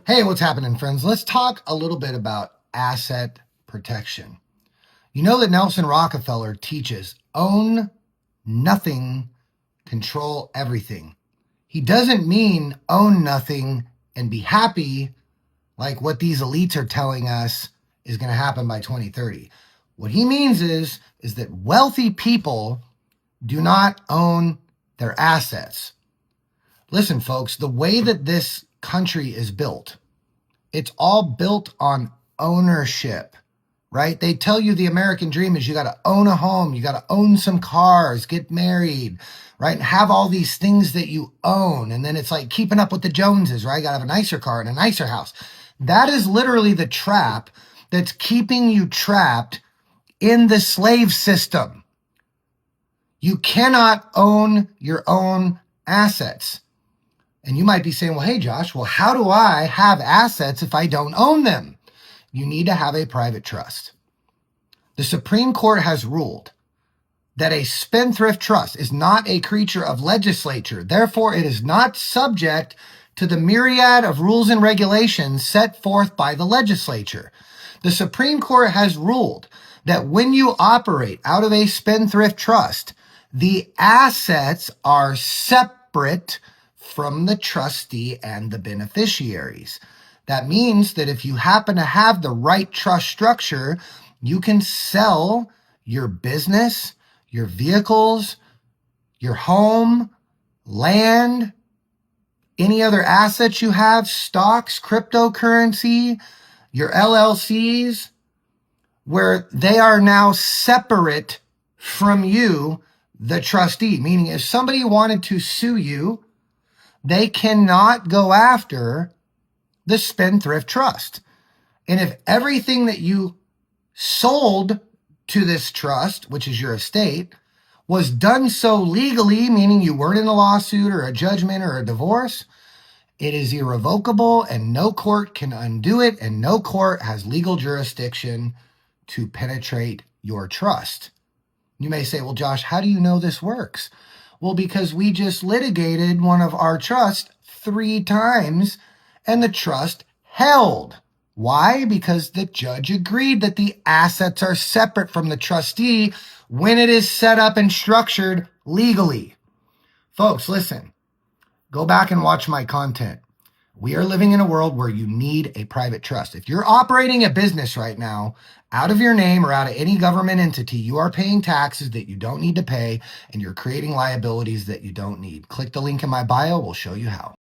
Hey, what's happening, friends? Let's talk a little bit about asset protection. You know that Nelson Rockefeller teaches own nothing, control everything. He doesn't mean own nothing and be happy like what these elites are telling us is going to happen by 2030. What he means is that wealthy people do not own their assets. Listen, folks, the way that this country is built, it's all built on ownership, right? They tell you the American dream is you got to own a home, you got to own some cars, get married, right? And have all these things that you own. And then it's like keeping up with the Joneses, right? Got to have a nicer car and a nicer house. That is literally the trap that's keeping you trapped in the slave system. You cannot own your own assets. And you might be saying, well, hey, Josh, well, how do I have assets if I don't own them? You need to have a private trust. The Supreme Court has ruled that a spendthrift trust is not a creature of legislature. Therefore, it is not subject to the myriad of rules and regulations set forth by the legislature. The Supreme Court has ruled that when you operate out of a spendthrift trust, the assets are separate from the trustee and the beneficiaries. That means that if you happen to have the right trust structure, you can sell your business, your vehicles, your home, land, any other assets you have, stocks, cryptocurrency, your LLCs, where they are now separate from you, the trustee. Meaning if somebody wanted to sue you, they cannot go after the spendthrift trust. And if everything that you sold to this trust, which is your estate, was done so legally, meaning you weren't in a lawsuit or a judgment or a divorce, it is irrevocable and no court can undo it, and no court has legal jurisdiction to penetrate your trust. You may say, well, Josh, how do you know this works? Well, because we just litigated one of our trusts 3 times and the trust held. Why? Because the judge agreed that the assets are separate from the trustee when it is set up and structured legally. Folks, listen, go back and watch my content. We are living in a world where you need a private trust. If you're operating a business right now out of your name or out of any government entity, you are paying taxes that you don't need to pay, and you're creating liabilities that you don't need. Click the link in my bio. We'll show you how.